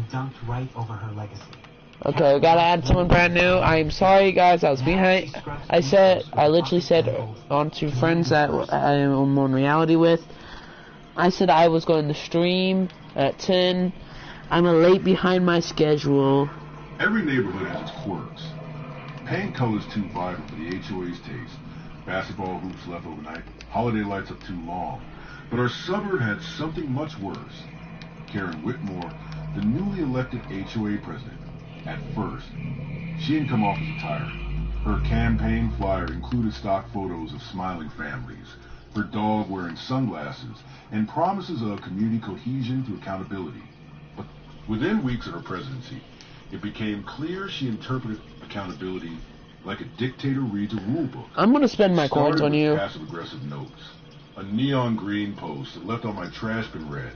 dunked right over her legacy. Okay, we gotta add someone brand new. I'm sorry, guys. I was behind. I literally said on to friends that I am on reality with. I said I was going to stream at 10. I'm a late behind my schedule. Every neighborhood has its quirks. Paint colors too vibrant for the HOA's taste. Basketball hoops left overnight. Holiday lights up too long. But our suburb had something much worse. Karen Whitmore, the newly elected HOA president. At first, she didn't come off as a tyrant. Her campaign flyer included stock photos of smiling families, her dog wearing sunglasses, and promises of community cohesion through accountability. But within weeks of her presidency, it became clear she interpreted accountability like a dictator reads a rule book. I'm gonna spend my coins on you. Passive-aggressive notes. A neon green post that left on my trash bin read,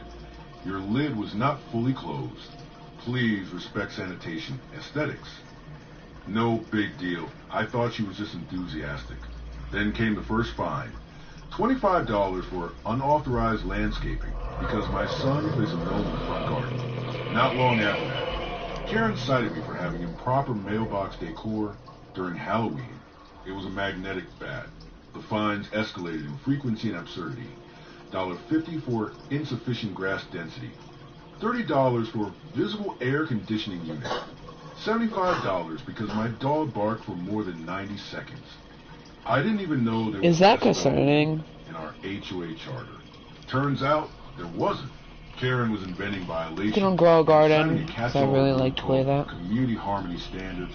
"Your lid was not fully closed. Please respect sanitation aesthetics." No big deal. I thought she was just enthusiastic. Then came the first fine. $25 for unauthorized landscaping because my son placed a note in the front garden. Not long after that, Karen cited me for having improper mailbox decor during Halloween. It was a magnetic bat. The fines escalated in frequency and absurdity. $1.50 for insufficient grass density. $30 for visible air conditioning unit. $75 because my dog barked for more than 90 seconds. I didn't even know there was Is that concerning? In our HOA charter. Turns out there wasn't. Karen was inventing violations. You can grow a garden, because I really like to play that. Community harmony standards.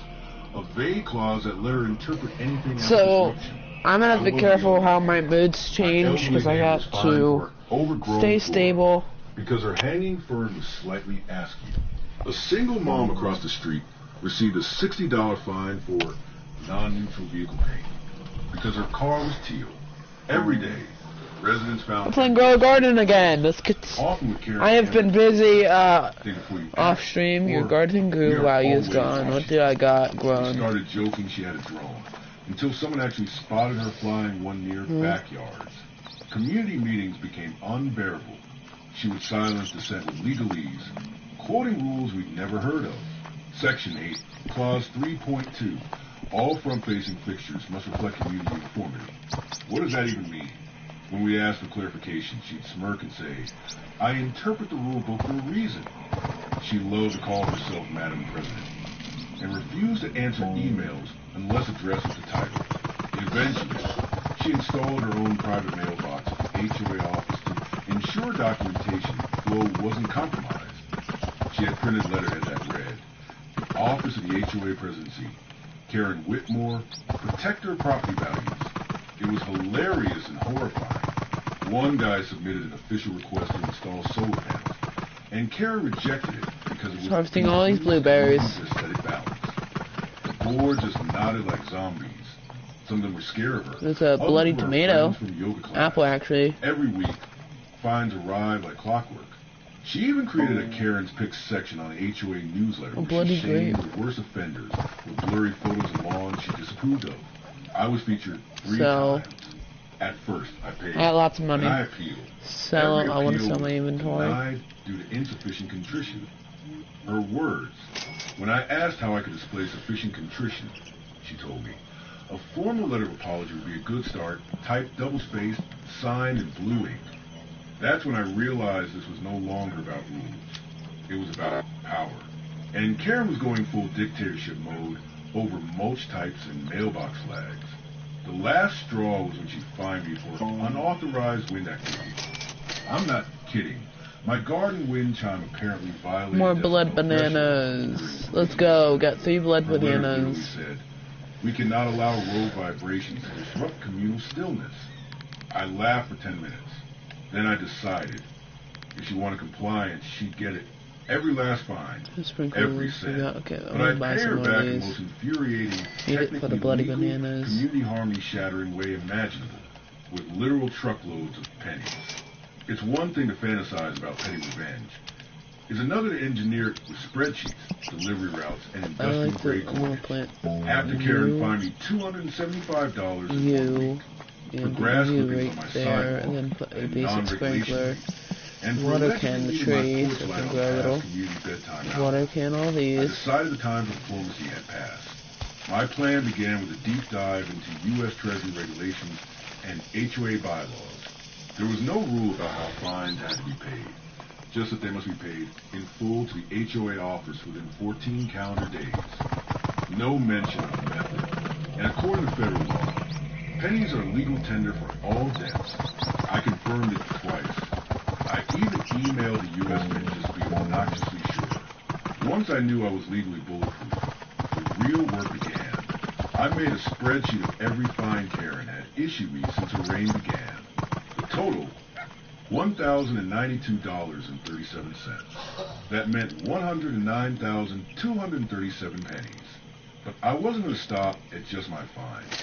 A vague clause that let her interpret anything as so, disruption. I'm gonna have to be careful how my moods change because I have to stay stable. Because her hanging fern was slightly askew. A single mom across the street received a $60 fine for non-neutral vehicle paint because her car was teal. Every day, residents found... I'm playing Grow a Garden again. I have been busy off stream. Your garden grew while you was gone. What did I got grown? She started joking she had a drone until someone actually spotted her flying one near backyards. Community meetings became unbearable. She would silence dissent with legalese, quoting rules we'd never heard of. Section 8, Clause 3.2. All front-facing fixtures must reflect community uniformity. What does that even mean? When we asked for clarification, she'd smirk and say, "I interpret the rule book for a reason." She loved to call herself Madam President, and refused to answer emails unless addressed with the title. Eventually, she installed her own private mailbox at the HOA office to ensure documentation flow wasn't compromised. She had printed letterhead that read, "The Office of the HOA Presidency, Karen Whitmore, Protector of Property Values." It was hilarious and horrifying. One guy submitted an official request to install solar panels, and Karen rejected it because it was harvesting all these blueberries. Aesthetic balance. The board just nodded like zombies. Some of them were scared of her. There's a bloody tomato. Apple, actually. Every week, fines arrived like clockwork. She even created a Karen's Picks section on the HOA newsletter where she shamed the worst offenders with blurry photos of lawns she disapproved of. I was featured 3 times. At first, I paid. I had lots of money. And I appealed. I want to sell my inventory. Denied due to insufficient contrition. Her words. When I asked how I could display sufficient contrition, she told me, "A formal letter of apology would be a good start, typed double-spaced, signed in blue ink." That's when I realized this was no longer about rules. It was about power. And Karen was going full dictatorship mode over mulch types and mailbox flags. The last straw was when she fined me for unauthorized wind activity. I'm not kidding. My garden wind chime apparently violated... More blood bananas. Let's go. Got 3 blood bananas. Said, "We cannot allow road vibrations to disrupt communal stillness." I laughed for 10 minutes. Then I decided, if she wanted compliance, she'd get it. Every last fine, every cent. Okay, but I'd pay her back in the most infuriating, for the bloody bananas. community harmony-shattering way imaginable, with literal truckloads of pennies. It's one thing to fantasize about petty revenge. It's another to engineer it with spreadsheets, delivery routes, and industrial-grade coordinates. After Karen fined me $275 a week. For grass clippings on my sidewalk, and then put a basic sprinkler. And for Water can the allegedly leaving tree my so porch it can light grow a on little. past community bedtime hour, Water can all I these. decided the time for diplomacy had passed. My plan began with a deep dive into U.S. Treasury regulations and HOA bylaws. There was no rule about how fines had to be paid, just that they must be paid in full to the HOA office within 14 calendar days. No mention of the method. And according to federal law, pennies are legal tender for all debts. I confirmed it twice. I even emailed the U.S. Mint just to be obnoxiously sure. Once I knew I was legally bulletproof, the real work began. I made a spreadsheet of every fine Karen had issued me since her reign began. The total, $1,092.37. That meant 109,237 pennies. But I wasn't going to stop at just my fines.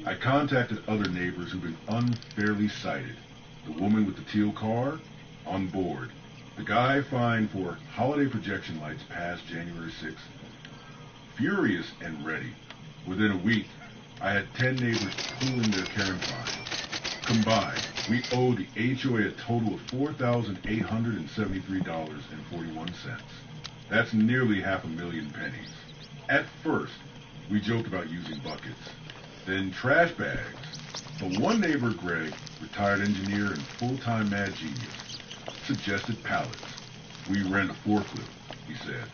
I contacted other neighbors who've been unfairly cited. The woman with the teal car, on board. The guy fined for holiday projection lights past January 6th. Furious and ready. Within a week, I had 10 neighbors pooling their Karen fines. Combined, we owed the HOA a total of $4,873.41. That's nearly 500,000 pennies. At first, we joked about using buckets, then trash bags. But one neighbor, Greg, retired engineer and full-time mad genius, suggested pallets. We rent a forklift, he said.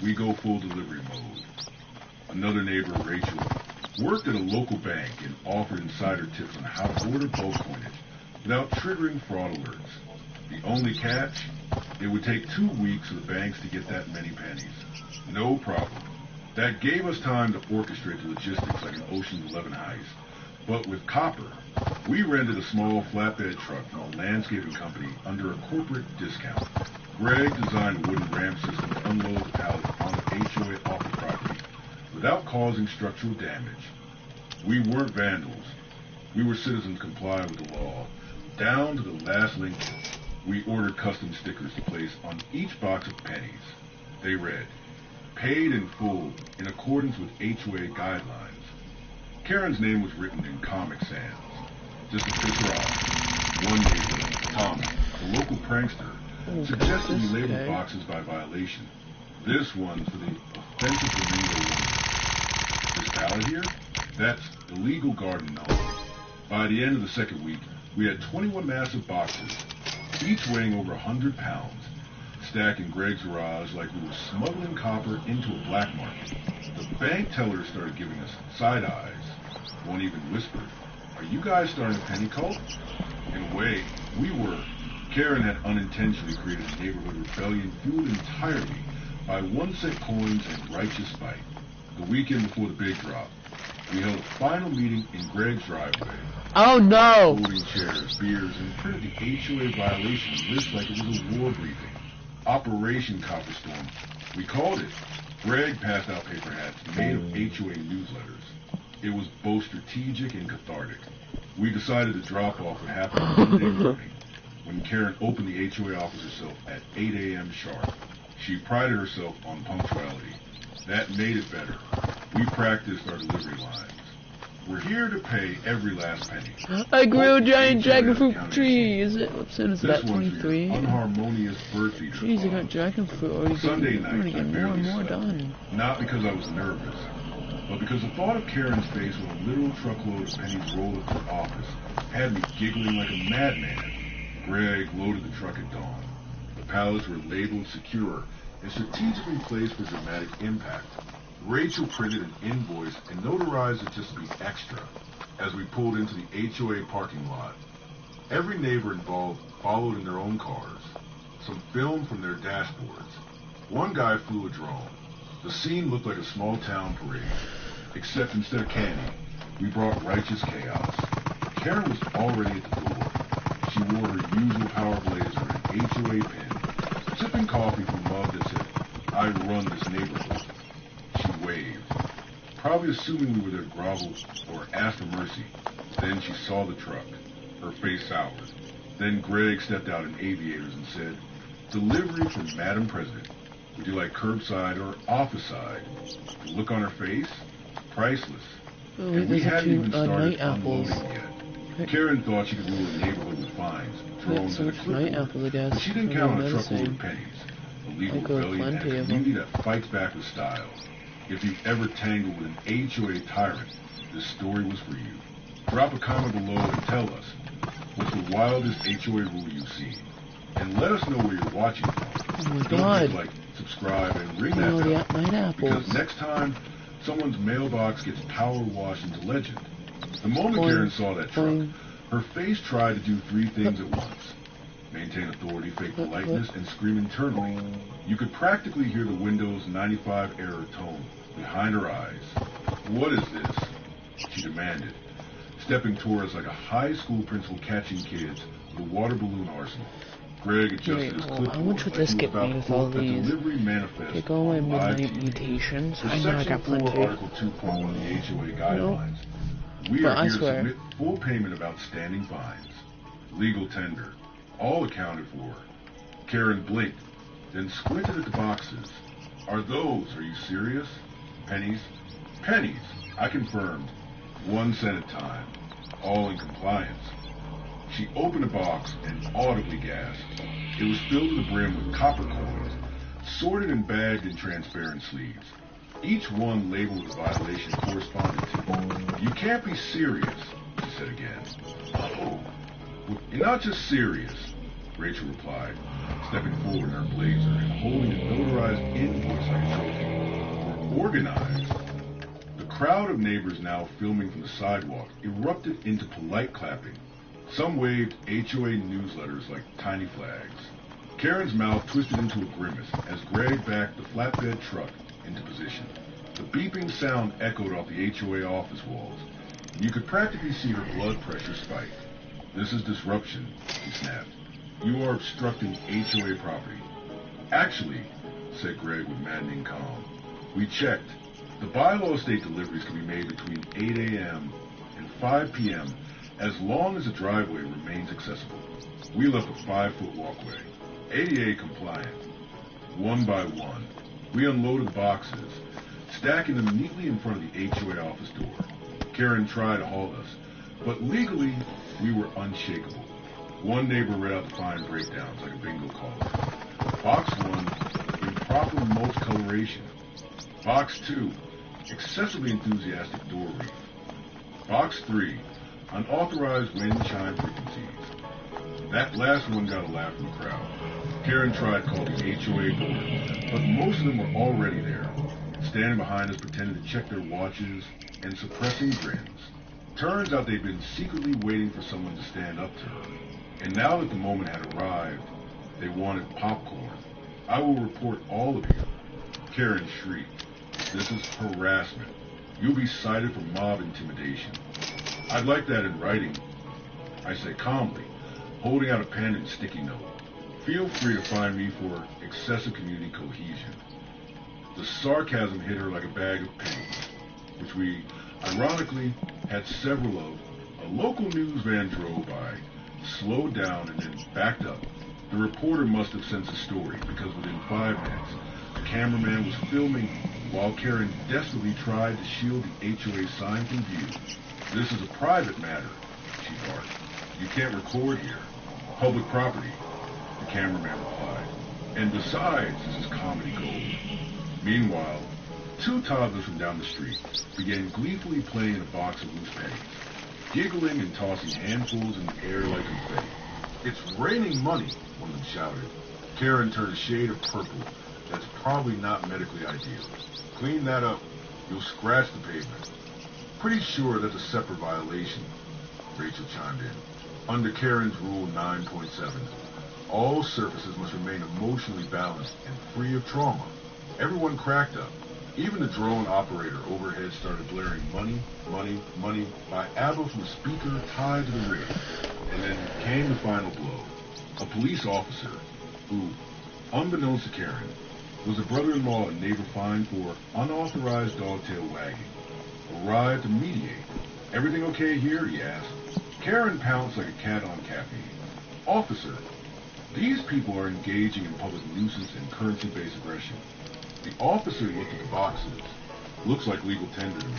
We go full delivery mode. Another neighbor, Rachel, worked at a local bank and offered insider tips on how to order bulk coinage without triggering fraud alerts. The only catch? It would take 2 weeks for the banks to get that many pennies. No problem. That gave us time to orchestrate the logistics like an Ocean's 11 heist. But with copper, we rented a small flatbed truck from a landscaping company under a corporate discount. Greg designed a wooden ramp system to unload the pallets on the HOA office property without causing structural damage. We weren't vandals. We were citizens complying with the law. Down to the last link, we ordered custom stickers to place on each box of pennies. They read, "Paid in full in accordance with HOA guidelines." Karen's name was written in Comic Sans, just to piss her off. One neighbor, Tommy, a local prankster, suggested we label the boxes by violation. This one's for the offensive flamingo woman. This pallet here? That's illegal garden gnome. By the end of the second week, we had 21 massive boxes, each weighing over 100 pounds, stacked in Greg's garage like we were smuggling copper into a black market. The bank tellers started giving us side eyes. One even whispered, "Are you guys starting a penny cult?" In a way, we were. Karen had unintentionally created a neighborhood rebellion fueled entirely by 1-cent coins and righteous spite. The weekend before the big drop, we held a final meeting in Greg's driveway. Oh no! Folding chairs, beers, and printed the HOA violation list like it was a war briefing. Operation Copperstorm. We called it. Greg passed out paper hats made of HOA newsletters. It was both strategic and cathartic. We decided the drop-off would happen on Monday morning, when Karen opened the HOA office herself at 8 a.m. sharp. She prided herself on punctuality. That made it better. We practiced our delivery lines. We're here to pay every last penny. I grew a giant dragon fruit tree. Is it? What soon is that? 23. Unharmonious bird feeder. Jeez, I got dragon fruit. Or Sunday I'm gonna night, get more and more done. Not because I was nervous, but because the thought of Karen's face when a literal truckload of pennies rolled up to her office had me giggling like a madman. Greg loaded the truck at dawn. The pallets were labeled secure and strategically placed for dramatic impact. Rachel printed an invoice and notarized it just to be extra as we pulled into the HOA parking lot. Every neighbor involved followed in their own cars. Some filmed from their dashboards. One guy flew a drone. The scene looked like a small town parade, except instead of candy, we brought righteous chaos. Karen was already at the door. She wore her usual power blazer and HOA pin, sipping coffee from a mug that said, "I run this neighborhood." She waved, probably assuming we were there to grovel or ask for mercy. Then she saw the truck. Her face soured. Then Greg stepped out in aviators and said, "Delivery from Madam President. Would you like curbside or office side?" The look on her face, priceless. Oh, And we there's hadn't even night started apples. unloading yet. Karen thought she could rule the neighborhood with fines, drones, so and much night apples, I guess. but she didn't count on a truckload of pennies. A legal rebellion and a community that fights back with style. If you've ever tangled with an HOA tyrant, this story was for you. Drop a comment below and tell us, what's the wildest HOA rule you've seen? And let us know where you're watching from. Oh my Don't god. forget to like, subscribe, and ring that bell. Night apples. Because next time, someone's mailbox gets power washed into legend. The moment Karen saw that truck, her face tried to do three things at once. Maintain authority, fake politeness, and scream internally. You could practically hear the Windows 95 error tone behind her eyes. What is this? She demanded, stepping toward us like a high school principal catching kids with a water balloon arsenal. Greg adjusted his clipboard how much would this get me with all these? Take all my midnight mutations. I know I got plenty. Article 2.1 of the HOA guidelines. We are here to submit full payment of outstanding fines. Legal tender. All accounted for. Karen blinked, then squinted at the boxes. Are you serious? Pennies? Pennies, I confirmed. 1 cent at a time. All in compliance. She opened a box and audibly gasped. It was filled to the brim with copper coins, sorted and bagged in transparent sleeves. Each one labeled with the violation corresponded to. You can't be serious, she said again. Oh, you're not just serious, Rachel replied, stepping forward in her blazer and holding a notarized invoice like a trophy. We're organized. The crowd of neighbors now filming from the sidewalk erupted into polite clapping. Some waved HOA newsletters like tiny flags. Karen's mouth twisted into a grimace as Greg backed the flatbed truck into position. The beeping sound echoed off the HOA office walls. You could practically see her blood pressure spike. This is disruption, she snapped. You are obstructing HOA property. Actually, said Greg with maddening calm, we checked. The bylaw state deliveries can be made between 8 a.m. and 5 p.m. as long as the driveway remains accessible. We left a 5-foot walkway, ADA compliant. One by one, we unloaded the boxes, stacking them neatly in front of the HOA office door. Karen tried to halt us, but legally, we were unshakable. One neighbor read out the fine breakdowns like a bingo caller. Box 1, improper mulch coloration. Box 2, excessively enthusiastic door reef. Box 3, unauthorized wind chime frequencies. That last one got a laugh from the crowd. Karen tried calling HOA board, but most of them were already there, standing behind us pretending to check their watches and suppressing grins. Turns out they'd been secretly waiting for someone to stand up to her. And now that the moment had arrived, they wanted popcorn. I will report all of you. Karen shrieked. This is harassment. You'll be cited for mob intimidation. I'd like that in writing, I said calmly, holding out a pen and sticky note. Feel free to fine me for excessive community cohesion. The sarcasm hit her like a bag of pennies, which we, ironically, had several of. A local news van drove by, slowed down, and then backed up. The reporter must have sensed the story, because within 5 minutes, the cameraman was filming while Karen desperately tried to shield the HOA sign from view. This is a private matter, she barked. You can't record here. Public property, the cameraman replied. And besides, this is comedy gold. Meanwhile, 2 toddlers from down the street began gleefully playing in a box of loose pennies, giggling and tossing handfuls in the air like confetti. It's raining money, one of them shouted. Karen turned a shade of purple that's probably not medically ideal. Clean that up. You'll scratch the pavement. Pretty sure that's a separate violation, Rachel chimed in. Under Karen's Rule 9.7, all surfaces must remain emotionally balanced and free of trauma. Everyone cracked up. Even the drone operator overhead started blaring money, money, money by ABBA from a speaker tied to the rig. And then came the final blow. A police officer who, unbeknownst to Karen, was a brother-in-law and neighbor fined for unauthorized dog-tail wagging, arrived to mediate. Everything okay here? He asked. Karen pounced like a cat on caffeine. Officer, these people are engaging in public nuisance and currency-based aggression. The officer looked at the boxes. Looks like legal tender to me.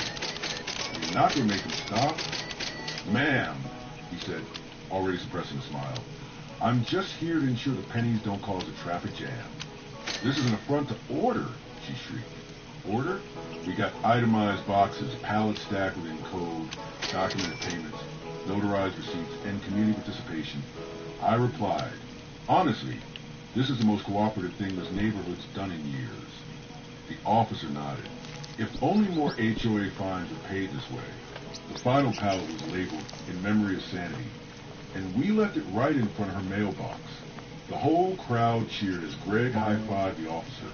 You're not going to make them stop? Ma'am, he said, already suppressing a smile. I'm just here to ensure the pennies don't cause a traffic jam. This is an affront to order, she shrieked. Order? We got itemized boxes, pallets stacked within code, documented payments, notarized receipts, and community participation. I replied, honestly, this is the most cooperative thing this neighborhood's done in years. The officer nodded. If only more HOA fines were paid this way. The final pallet was labeled in memory of sanity, and we left it right in front of her mailbox. The whole crowd cheered as Greg high-fived the officer,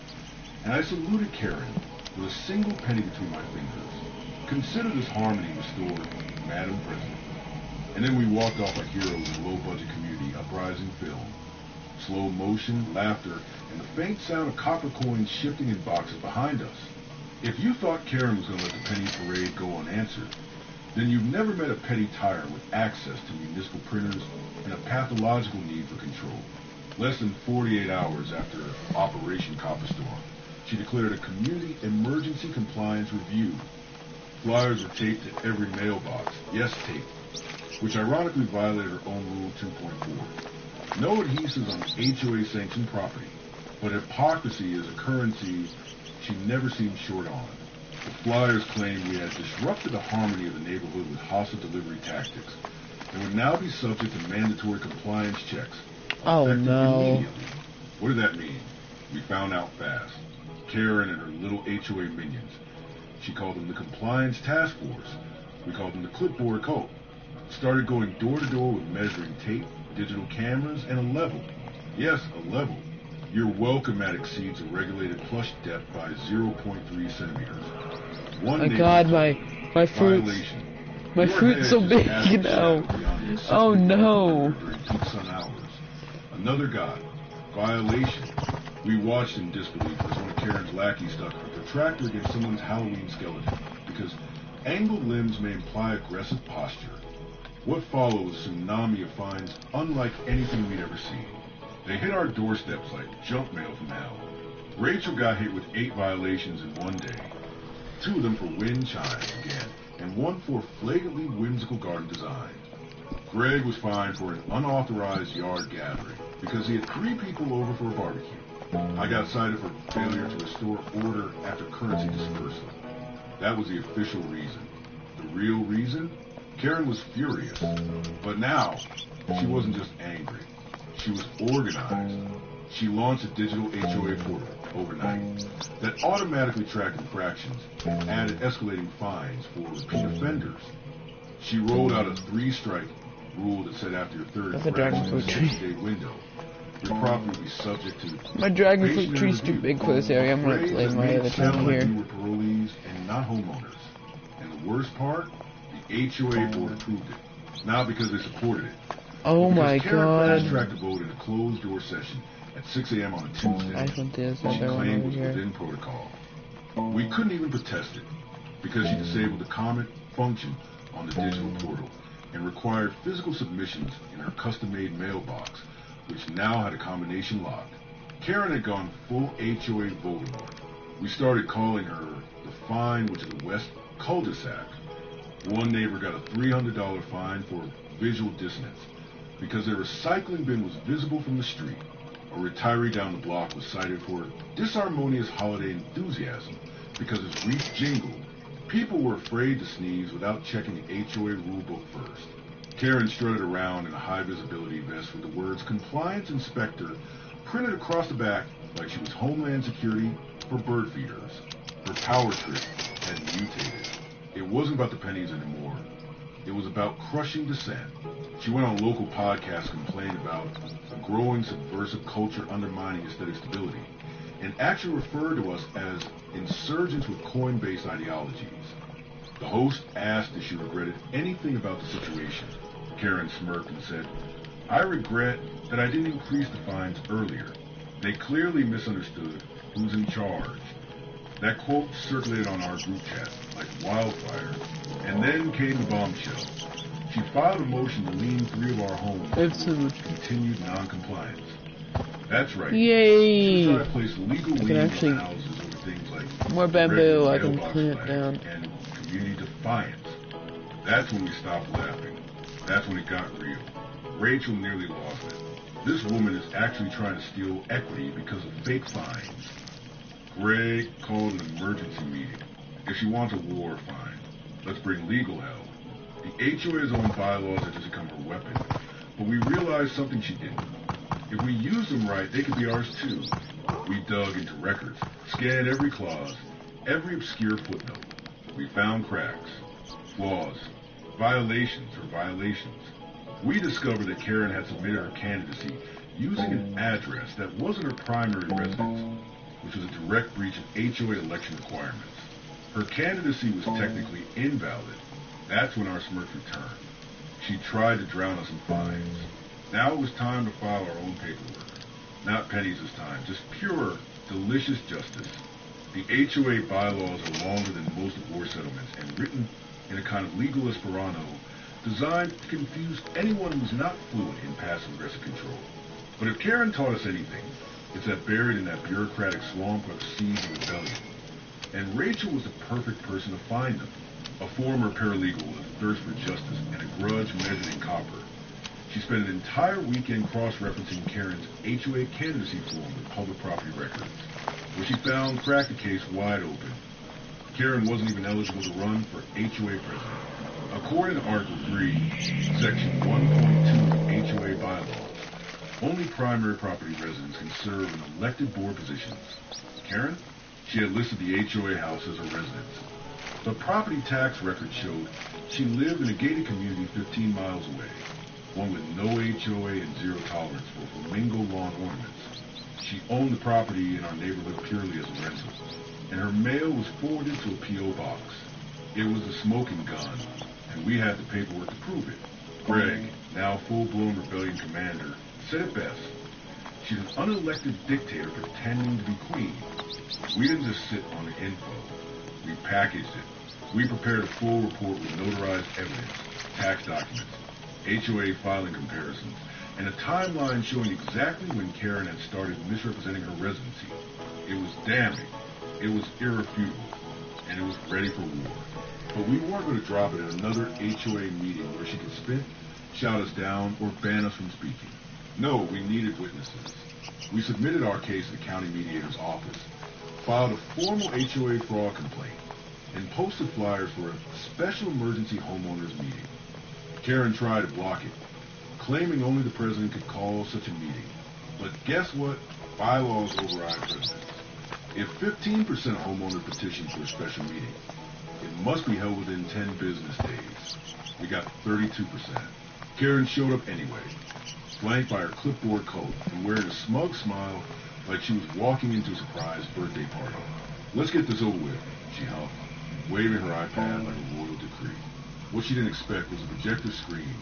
and I saluted Karen with a single penny between my fingers. Consider this harmony restored, Madam President. And then we walked off like heroes in a low-budget community uprising film. Slow motion, laughter, and the faint sound of copper coins shifting in boxes behind us. If you thought Karen was going to let the penny parade go unanswered, then you've never met a petty tyrant with access to municipal printers and a pathological need for control. Less than 48 hours after Operation Copper Storm, she declared a community emergency compliance review. Flyers were taped to every mailbox. Yes, taped. Which ironically violated her own Rule 2.4. No adhesives on HOA-sanctioned property, but hypocrisy is a currency she never seemed short on. The flyers claimed we had disrupted the harmony of the neighborhood with hostile delivery tactics, and would now be subject to mandatory compliance checks. Oh no. Immediately. What did that mean? We found out fast. Karen and her little HOA minions. She called them the Compliance Task Force. We called them the Clipboard Cult. Started going door to door with measuring tape, digital cameras, and a level. Yes, a level. Your welcome mat exceeds a regulated plush depth by 0.3 centimeters. My God, my fruits. My fruit's so big now. Oh no. During peak sun hours. Another guy. Violation. We watched in disbelief as one of Karen's lackeys stuck a protractor against someone's Halloween skeleton because angled limbs may imply aggressive posture. What followed was a tsunami of fines unlike anything we'd ever seen. They hit our doorsteps like junk mail from hell. Rachel got hit with 8 violations in one day. 2 of them for wind chimes again, and 1 for flagrantly whimsical garden design. Greg was fined for an unauthorized yard gathering because he had 3 people over for a barbecue. I got cited for failure to restore order after currency dispersal. That was the official reason. The real reason? Karen was furious. But now, she wasn't just angry. She was organized. She launched a digital HOA portal overnight that automatically tracked infractions and added escalating fines for repeat offenders. She rolled out a 3-strike rule that said after your third infraction in a 60-day window, your property will be subject to... My dragon fruit tree's too big for this area. I'm going to play my other town here. You were parolees and not homeowners. And the worst part, the HOA board approved it. Not because they supported it. Oh my God. Karen fast-tracked the vote in a closed-door session at 6 a.m. on a Tuesday. I think this She claimed was within protocol. We couldn't even protest it because she disabled the comment function on the digital portal and required physical submissions in her custom-made mailbox, which now had a combination lock. Karen had gone full HOA voting. We started calling her the Fine Witch of the West cul-de-sac. One neighbor got a $300 fine for visual dissonance because their recycling bin was visible from the street. A retiree down the block was cited for disharmonious holiday enthusiasm because his wreath jingled. People were afraid to sneeze without checking the HOA rulebook first. Karen strutted around in a high-visibility vest with the words Compliance Inspector printed across the back like she was Homeland Security for bird feeders. Her power trip had mutated. It wasn't about the pennies anymore. It was about crushing dissent. She went on local podcasts complaining about a growing subversive culture undermining aesthetic stability, and actually referred to us as insurgents with coin-based ideologies. The host asked if she regretted anything about the situation. Karen smirked and said, I regret that I didn't increase the fines earlier. They clearly misunderstood who's in charge. That quote circulated on our group chat like wildfire, and then came the bombshell. She filed a motion to lien 3 of our homes for continued non-compliance. That's right. Yay! She tried to place legal liens on houses over things like more bamboo. I can clean it down. And community defiance. That's when we stopped laughing. That's when it got real. Rachel nearly lost it. This woman is actually trying to steal equity because of fake fines. Greg called an emergency meeting. If she wants a war, fine. Let's bring legal help. The HOA's own bylaws had just become her weapon, but we realized something she didn't. If we used them right, they could be ours too. We dug into records, scanned every clause, every obscure footnote. We found cracks, flaws, violations. We discovered that Karen had submitted her candidacy using an address that wasn't her primary residence, which was a direct breach of HOA election requirements. Her candidacy was technically invalid. That's when our smirks returned. She tried to drown us in fines. Now it was time to file our own paperwork. Not pennies this time, just pure, delicious justice. The HOA bylaws are longer than most divorce settlements and written in a kind of legal Esperanto designed to confuse anyone who's not fluent in passive-aggressive control. But if Karen taught us anything, it's that buried in that bureaucratic swamp are seeds of rebellion. And Rachel was the perfect person to find them. A former paralegal with a thirst for justice and a grudge measured in copper. She spent an entire weekend cross-referencing Karen's HOA candidacy form with public property records, where she found cracked the case wide open. Karen wasn't even eligible to run for HOA president. According to Article 3, Section 1.2 of HOA bylaws, only primary property residents can serve in elected board positions. Karen? She had listed the HOA house as her residence. The property tax record showed she lived in a gated community 15 miles away, one with no HOA and zero tolerance for flamingo lawn ornaments. She owned the property in our neighborhood purely as a rental, and her mail was forwarded to a P.O. box. It was a smoking gun, and we had the paperwork to prove it. Greg, now full-blown rebellion commander, said it best. She's an unelected dictator pretending to be queen. We didn't just sit on the info. We packaged it. We prepared a full report with notarized evidence, tax documents, HOA filing comparisons, and a timeline showing exactly when Karen had started misrepresenting her residency. It was damning, it was irrefutable, and it was ready for war. But we weren't going to drop it at another HOA meeting where she could spit, shout us down, or ban us from speaking. No, we needed witnesses. We submitted our case to the county mediator's office, filed a formal HOA fraud complaint, and posted flyers for a special emergency homeowners meeting. Karen tried to block it, claiming only the president could call such a meeting. But guess what? Bylaws override presidents. If 15% of homeowners petition for a special meeting, it must be held within 10 business days. We got 32%. Karen showed up anyway, flanked by her clipboard coat and wearing a smug smile like she was walking into a surprise birthday party. Let's get this over with, she huffed, waving her iPad like a royal decree. What she didn't expect was a projector screen,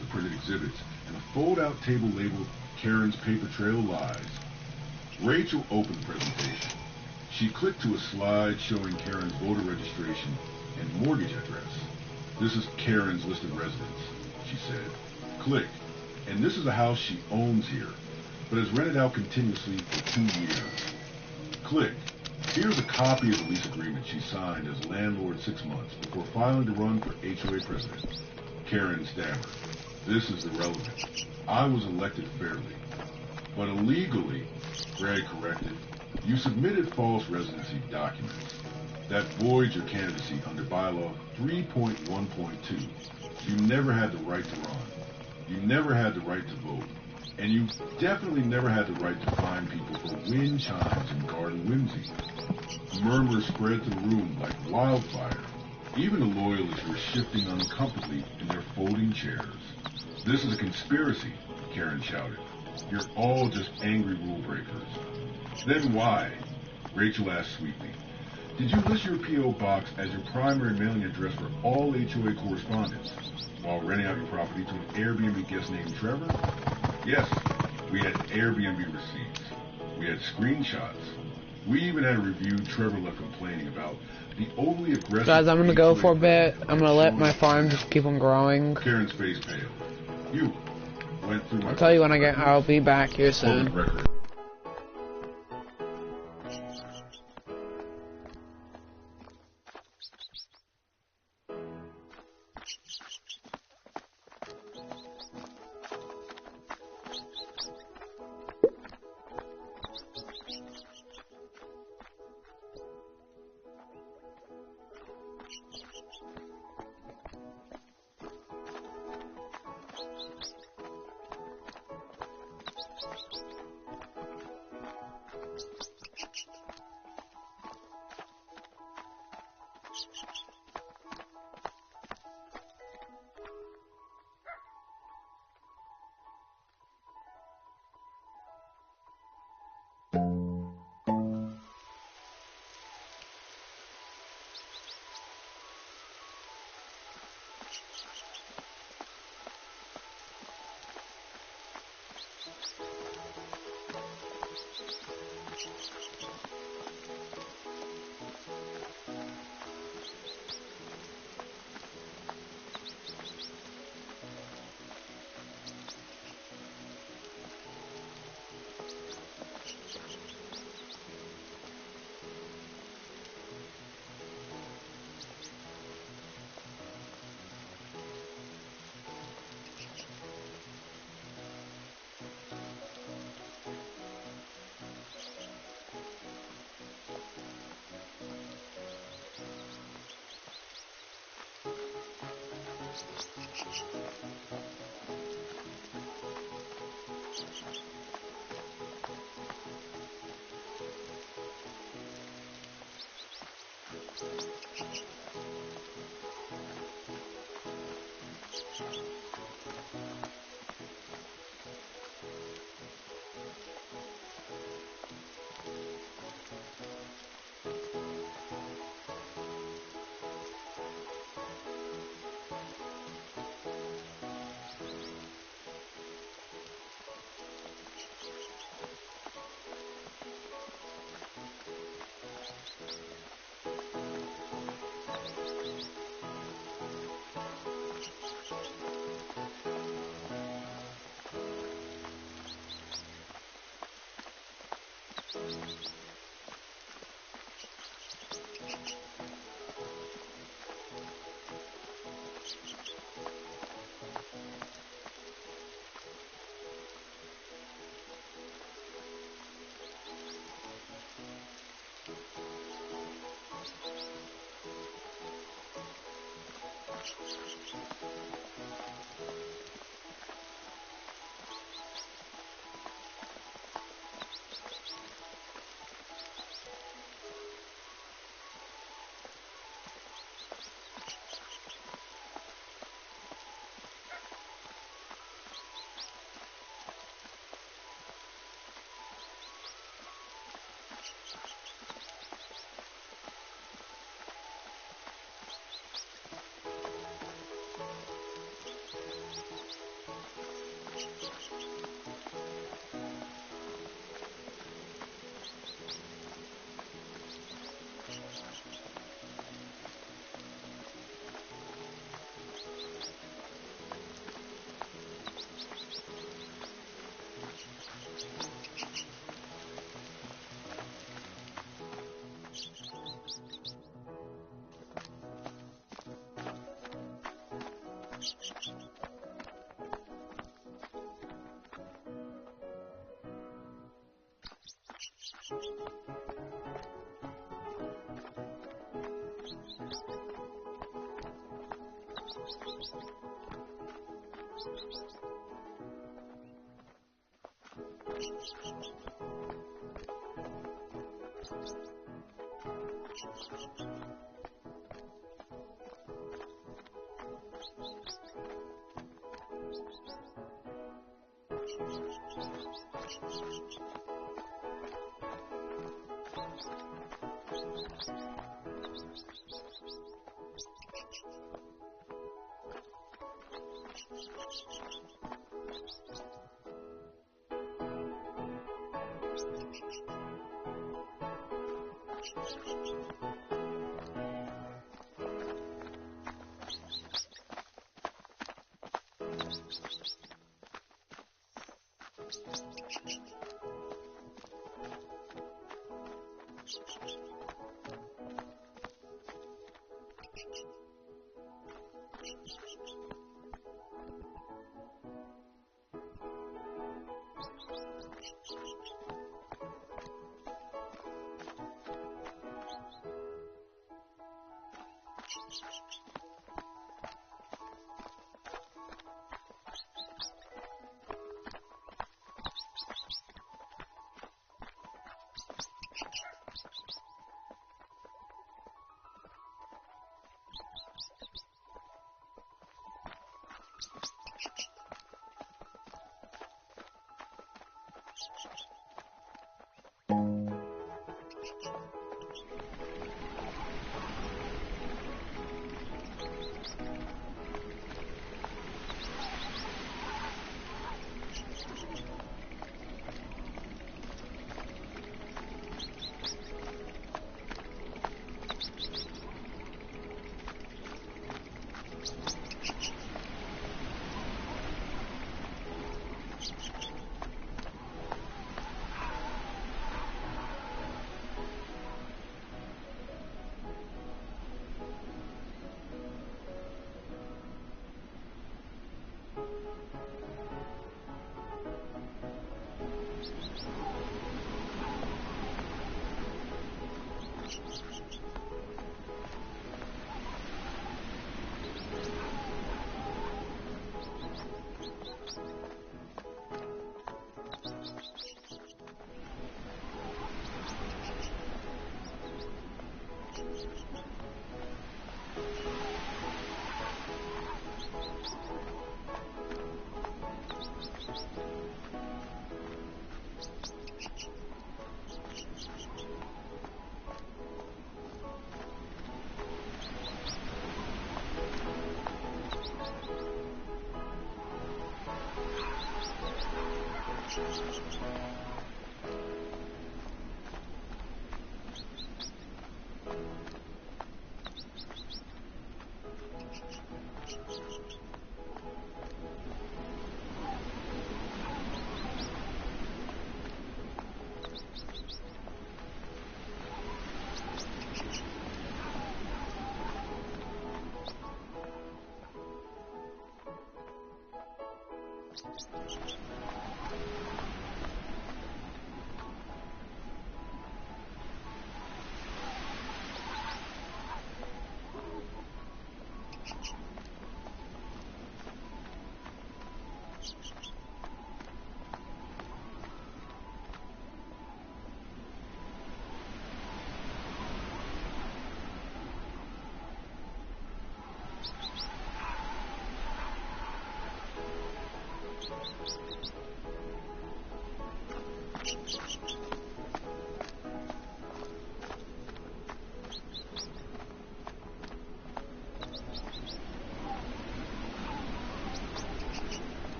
the printed exhibits, and a fold-out table labeled Karen's Paper Trail of Lies. Rachel opened the presentation. She clicked to a slide showing Karen's voter registration and mortgage address. This is Karen's listed residence, she said. Click. And this is a house she owns here, but has rented out continuously for 2 years. Click. Here's a copy of the lease agreement she signed as landlord 6 months before filing to run for HOA president. Karen stammered. This is irrelevant. I was elected fairly. But illegally, Greg corrected. You submitted false residency documents. That voids your candidacy under bylaw 3.1.2. You never had the right to run. You never had the right to vote. And you definitely never had the right to fine people for wind chimes and garden whimsy. Murmurs spread through the room like wildfire. Even the loyalists were shifting uncomfortably in their folding chairs. This is a conspiracy, Karen shouted. You're all just angry rule breakers. Then why? Rachel asked sweetly. Did you list your P.O. box as your primary mailing address for all HOA correspondence while renting out your property to an Airbnb guest named Trevor? Yes, we had Airbnb receipts. We had screenshots. We even had a review Trevor left complaining about the overly aggressive... Guys, I'm gonna go for a bit. I'm gonna let my farm just keep on growing. Karen's face paled. You went through my... I'll tell you when I'll be back here soon.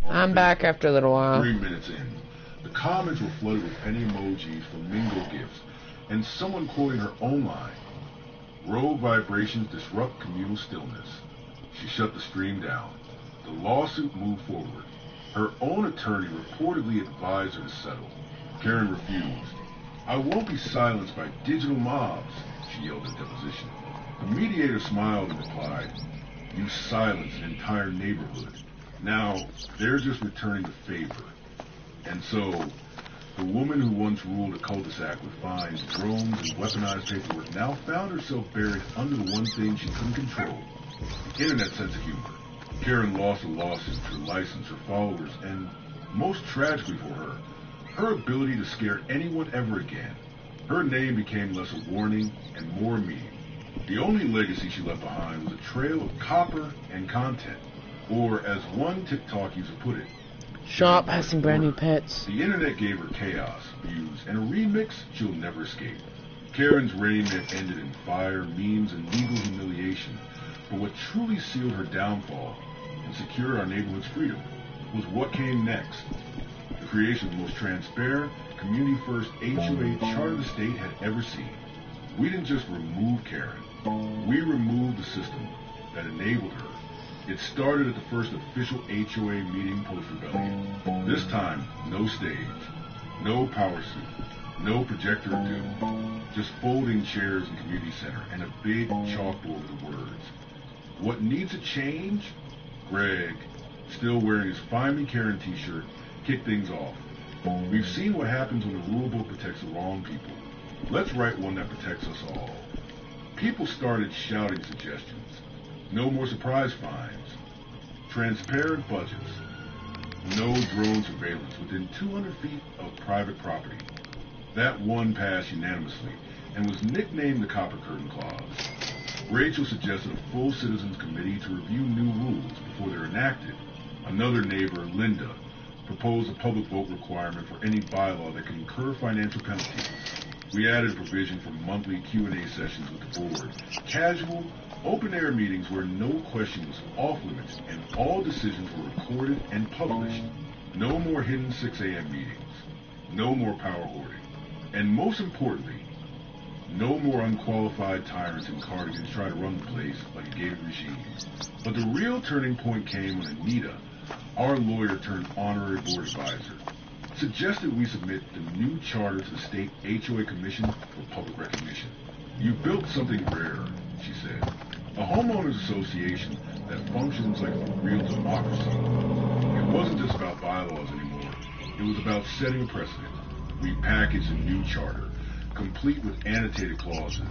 I'm back after a little while. 3 minutes in, the comments were flooded with penny emojis, flamingo gifs, and someone quoting her own line. Rogue vibrations disrupt communal stillness. She shut the stream down. The lawsuit moved forward. Her own attorney reportedly advised her to settle. Karen refused. "I won't be silenced by digital mobs," she yelled in deposition. The mediator smiled and replied, You silence an entire neighborhood. Now, they're just returning the favor. And so, the woman who once ruled a cul-de-sac with fines, drones, and weaponized paperwork now found herself buried under the one thing she couldn't control, the internet sense of humor. Karen lost her lawsuits, her license, her followers, and, most tragically for her, her ability to scare anyone ever again. Her name became less a warning and more a meme. The only legacy she left behind was a trail of copper and content, or as one TikTok user put it, Shop has some brand new pets. the internet gave her chaos, views, and a remix she'll never escape. Karen's reign ended in fire, memes, and legal humiliation, but what truly sealed her downfall and secured our neighborhood's freedom was what came next. The creation of the most transparent, community-first HOA charter the state had ever seen. We didn't just remove Karen, we removed the system that enabled her. It started at the first official HOA meeting post-rebellion. This time, no stage, no power suit, no projector of doom, just folding chairs in community center and a big chalkboard with the words. What needs a change? Greg, still wearing his Find Me Karen t-shirt, kicked things off. We've seen what happens when the rule book protects the wrong people. Let's write one that protects us all. People started shouting suggestions. No more surprise fines. Transparent budgets. No drone surveillance within 200 feet of private property. That one passed unanimously and was nicknamed the Copper Curtain Clause. Rachel suggested a full citizens committee to review new rules before they're enacted. Another neighbor, Linda, proposed a public vote requirement for any bylaw that could incur financial penalties. We added a provision for monthly Q&A sessions with the board. Casual, open-air meetings where no question was off limits and all decisions were recorded and published. No more hidden 6 a.m. meetings. No more power hoarding. And most importantly, no more unqualified tyrants and cardigans try to run the place like a gated regime. But the real turning point came when Anita, our lawyer turned honorary board advisor, suggested we submit the new charter to the state HOA Commission for public recognition. You built something rare, she said. A homeowners association that functions like a real democracy. It wasn't just about bylaws anymore. It was about setting a precedent. We packaged a new charter, complete with annotated clauses,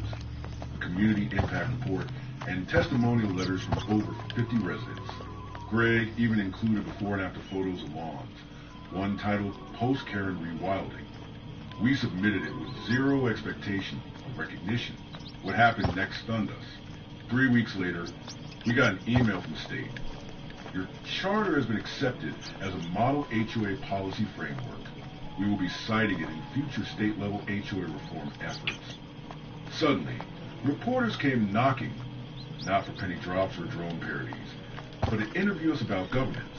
a community impact report, and testimonial letters from over 50 residents. Greg even included before and after photos of lawns, one titled Post-Karen Rewilding. We submitted it with zero expectation of recognition. What happened next stunned us. 3 weeks later, we got an email from the state. Your charter has been accepted as a model HOA policy framework. We will be citing it in future state-level HOA reform efforts. Suddenly, reporters came knocking, not for penny drops or drone parodies, but to interview us about governance.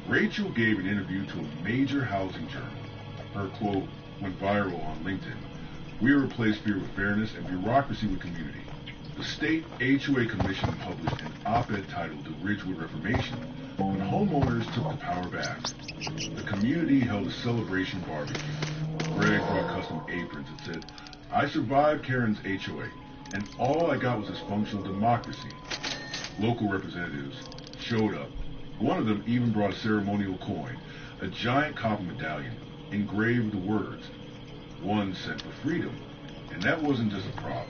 Rachel gave an interview to a major housing journal. Her quote went viral on LinkedIn. We replaced fear with fairness and bureaucracy with community. The state HOA Commission published an op-ed titled The Ridgewood Reformation when homeowners took the power back. The community held a celebration barbecue. Greg brought custom aprons that said, I survived Karen's HOA, and all I got was this functional democracy. Local representatives showed up. One of them even brought a ceremonial coin, a giant copper medallion, engraved with the words, one cent for freedom. And that wasn't just a prop.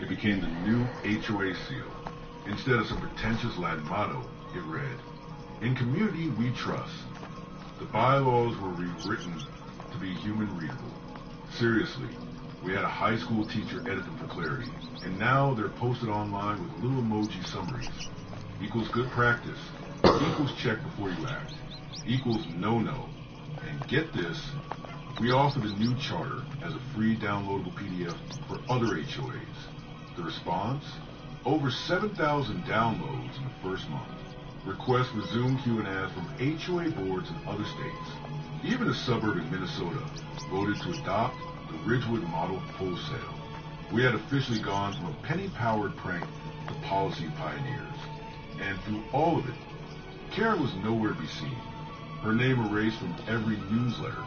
It became the new HOA seal. Instead of some pretentious Latin motto, it read, in community we trust. The bylaws were rewritten to be human readable. Seriously, we had a high school teacher edit them for clarity, and now they're posted online with little emoji summaries. Equals good practice. Equals check before you act. Equals no-no. And get this, we offer the new charter as a free downloadable PDF for other HOAs. The response? Over 7,000 downloads in the first month. Requests for Zoom Q&As from HOA boards in other states. Even a suburb in Minnesota voted to adopt the Ridgewood model wholesale. We had officially gone from a penny-powered prank to policy pioneers. And through all of it, Karen was nowhere to be seen. Her name erased from every newsletter,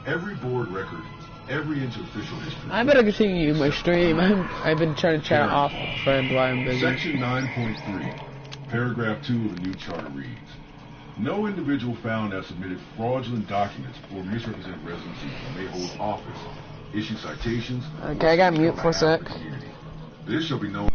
every board record, every inch of official history. I better continue my stream. I've been trying to chat off with a friend while I'm busy. Section 9.3. Paragraph 2 of the new charter reads, no individual found has submitted fraudulent documents or misrepresented residency may hold office, issue citations. Okay, I got mute for a sec. This shall be known.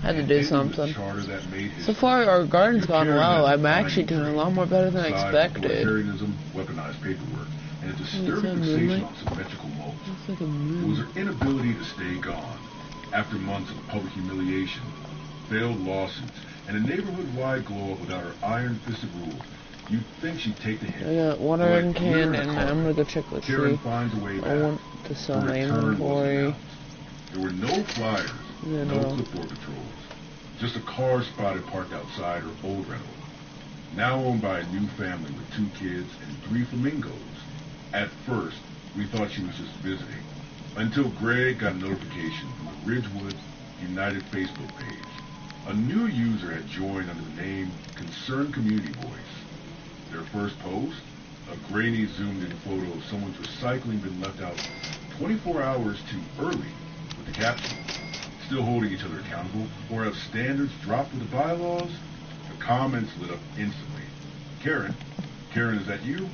Had to do something. So far, our garden's gone well. I'm actually doing a lot more better than I expected. Weaponized paperwork, and a disturbing fixation on symmetrical molds. Like it was her inability to stay gone. After months of public humiliation, failed lawsuits, and a neighborhood-wide glow-up without her iron-fisted rules, you'd think she'd take the hit. I got water in can, and I'm gonna go check with Karen finds a way back. I want to sell my inventory. There were no flyers, no clipboard patrols. Just a car spotted parked outside her old rental. Now owned by a new family with 2 kids and 3 flamingos. At first, we thought she was just visiting. Until Greg got a notification from the Ridgewood United Facebook page. A new user had joined under the name Concerned Community Voice. Their first post? A grainy zoomed-in photo of someone's recycling bin left out 24 hours too early with the caption, still holding each other accountable, or have standards dropped with the bylaws? The comments lit up instantly. Karen, is that you?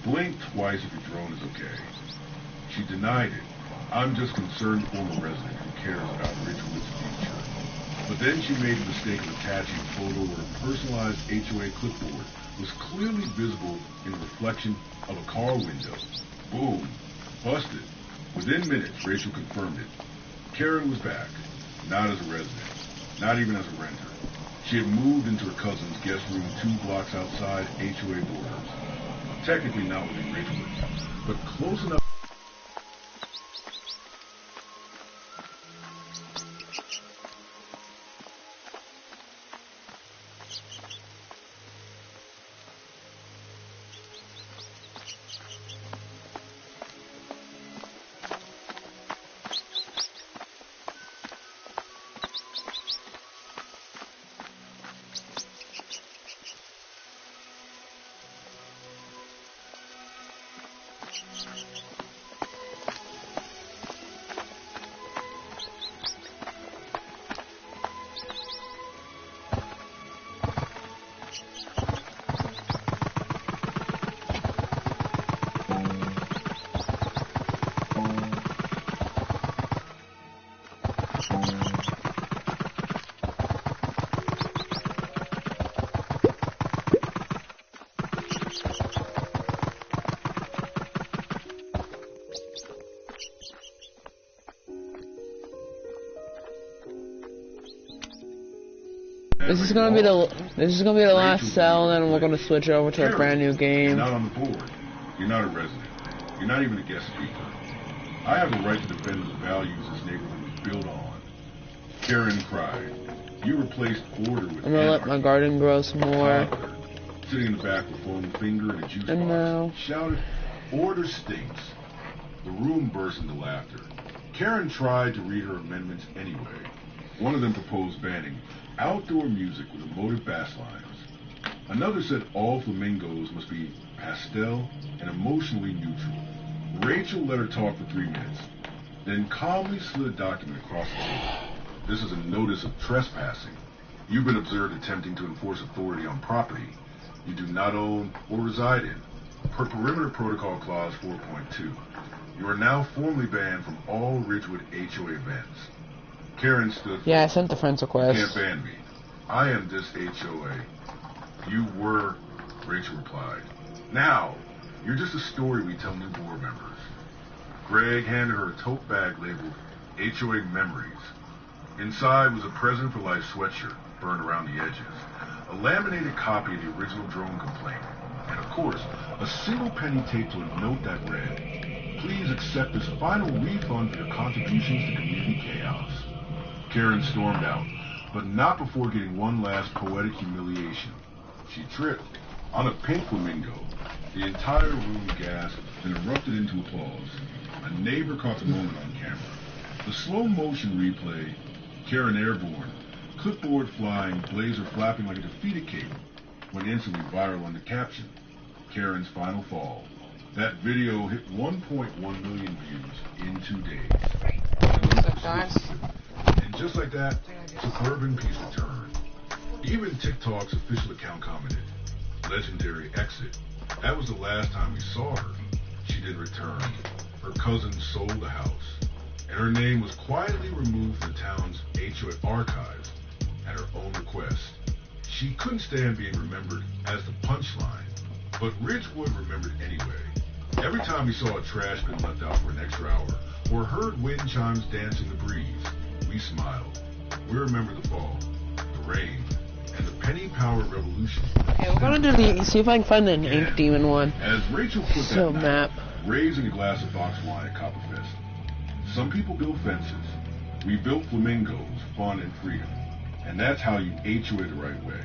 Blink twice if your drone is okay. She denied it. I'm just concerned former resident who cares about Ridgewood's future. But then she made the mistake of attaching a photo where a personalized HOA clipboard was clearly visible in the reflection of a car window. Boom. Busted. Within minutes, Rachel confirmed it. Karen was back, not as a resident, not even as a renter. She had moved into her cousin's guest room 2 blocks outside HOA borders. Technically not within Ridgewood, but close enough. This is gonna be the last cell, and then we're gonna switch over to a brand new game. You're not on the board. You're not a resident. You're not even a guest speaker. I have the right to defend the values this neighborhood was built on. Karen cried. You replaced order with I'm gonna let my garden grow some more. Sitting in the back with foam finger and a juice box, shouted, "Order stinks." The room burst into laughter. Karen tried to read her amendments anyway. One of them proposed banning outdoor music with emotive bass lines. Another said all flamingos must be pastel and emotionally neutral. Rachel let her talk for 3 minutes, then calmly slid a document across the table. This is a notice of trespassing. You've been observed attempting to enforce authority on property you do not own or reside in, per Perimeter Protocol Clause 4.2. You are now formally banned from all Ridgewood HOA events. Karen stood for, yeah, I sent the friend's request. You can't ban me. I am this HOA. You were, Rachel replied. Now, You're just a story we tell new board members. Greg handed her a tote bag labeled HOA Memories. Inside was a President for Life sweatshirt burned around the edges, a laminated copy of the original drone complaint, and of course, a single penny taped to a note that read, "Please accept this final refund for your contributions to community chaos." Karen stormed out, but not before getting one last poetic humiliation. She tripped on a pink flamingo. The entire room gasped and erupted into applause. A neighbor caught the moment on camera. The slow motion replay, Karen airborne, clipboard flying, blazer flapping like a defeated cable, went instantly viral on the caption, "Karen's Final Fall." That video hit 1.1 million views in 2 days. What's up, guys? And just like that, Suburban Peace returned. Even TikTok's official account commented, "Legendary exit. That was the last time we saw her. She did return. Her cousin sold the house, and her name was quietly removed from the town's HOA archives at her own request. She couldn't stand being remembered as the punchline, but Ridgewood remembered anyway. Every time we saw a trash bin left out for an extra hour, or heard wind chimes dance in the breeze, we smiled. We remember the fall, the rain, and the penny power revolution." Okay, we're gonna do the, see if I can find an Ink Demon one. As Rachel put So, that map. raising a glass of box wine at Copperfest. Some people build fences. We built flamingos, fun and freedom. And that's how you HOA the right way.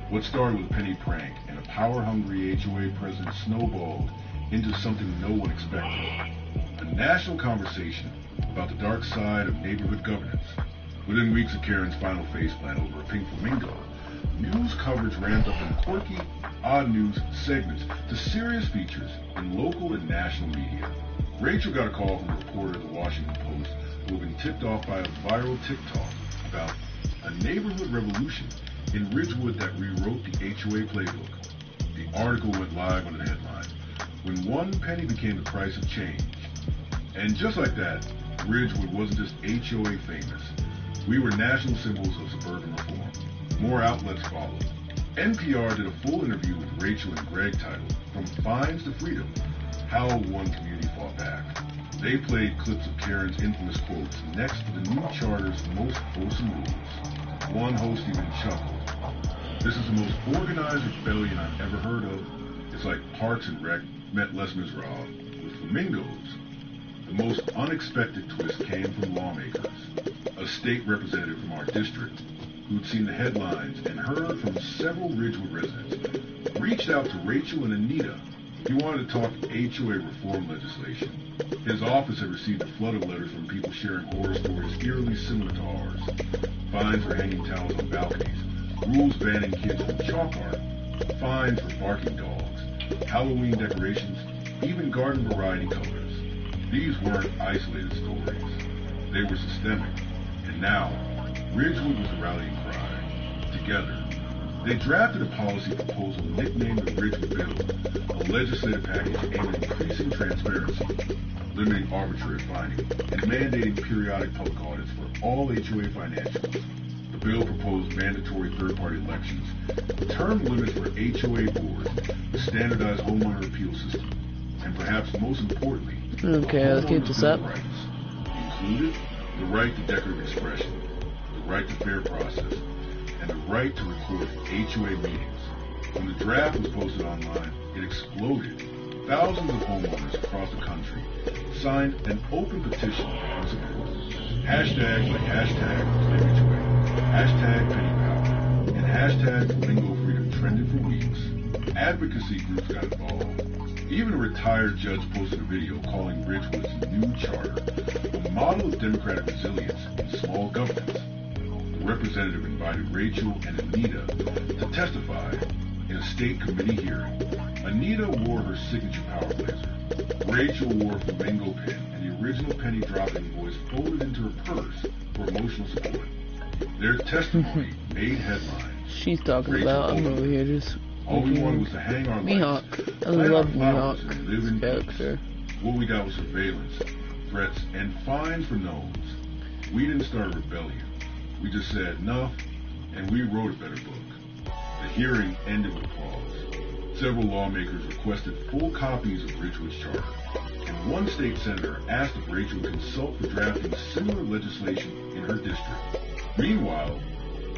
What started with a penny prank and a power-hungry HOA president snowballed into something no one expected. A national conversation about the dark side of neighborhood governance. Within weeks of Karen's final faceplant over a pink flamingo, news coverage ramped up from quirky, odd news segments to serious features in local and national media. Rachel got a call from a reporter at the Washington Post who had been tipped off by a viral TikTok about a neighborhood revolution in Ridgewood that rewrote the HOA playbook. The article went live under the headline, "When one penny became the price of change." And just like that, Ridgewood wasn't just HOA famous. We were national symbols of suburban reform. More outlets followed. NPR did a full interview with Rachel and Greg titled, "From Fines to Freedom, How One Community Fought Back." They played clips of Karen's infamous quotes next to the new charter's most wholesome rules. One host even chuckled. "This is the most organized rebellion I've ever heard of. It's like Parks and Rec met Les Miserables with flamingos." The most unexpected twist came from lawmakers. A state representative from our district, who'd seen the headlines and heard from several Ridgewood residents, reached out to Rachel and Anita. He wanted to talk HOA reform legislation. His office had received a flood of letters from people sharing horror stories eerily similar to ours. Fines for hanging towels on balconies, rules banning kids from chalk art, fines for barking dogs, Halloween decorations, even garden variety colors. These weren't isolated stories. They were systemic. And now, Ridgewood was a rallying cry. Together, they drafted a policy proposal nicknamed the Ridgewood Bill, a legislative package aimed at increasing transparency, limiting arbitrary finding, and mandating periodic public audits for all HOA financials. The bill proposed mandatory third-party elections, term limits for HOA boards, a standardized homeowner appeal system, and perhaps most importantly, Okay, let's keep this up. rights, included the right to decorative expression, the right to fair process, and the right to record HOA meetings. When the draft was posted online, it exploded. Thousands of homeowners across the country signed an open petition in support. Hashtags like #HoA, #PennyPower, and #FlamingoFreedom trended for weeks. Advocacy groups got involved. Even a retired judge posted a video calling Ridgewood's new charter a model of democratic resilience in small governance. The representative invited Rachel and Anita to testify in a state committee hearing. Anita wore her signature power blazer. Rachel wore a flamingo pin and the original penny dropping voice folded into her purse for emotional support. Their testimony made headlines. She's talking Rachel about, I'm opened. over here just All we wanted was to hang our Mihawk. lights, I plant love our flowers, Mihawk and live in peace. character. What we got was surveillance, threats, and fines for no's. We didn't start a rebellion. We just said enough, and we wrote a better book. The hearing ended with applause. Several lawmakers requested full copies of Ridgewood's charter, and one state senator asked if Rachel would consult for drafting similar legislation in her district. Meanwhile,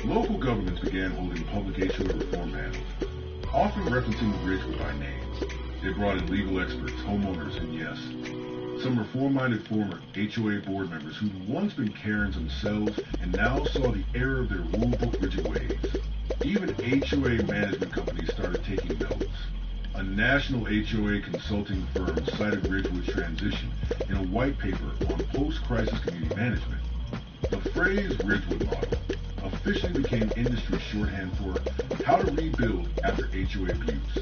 local governments began holding public HOA reform panels, often referencing Ridgewood by name. They brought in legal experts, homeowners, and yes, some reform-minded former HOA board members who'd once been Karens themselves and now saw the error of their rulebook rigid ways. Even HOA management companies started taking notes. A national HOA consulting firm cited Ridgewood's transition in a white paper on post-crisis community management. The phrase Ridgewood model officially became industry shorthand for how to rebuild after HOA abuse.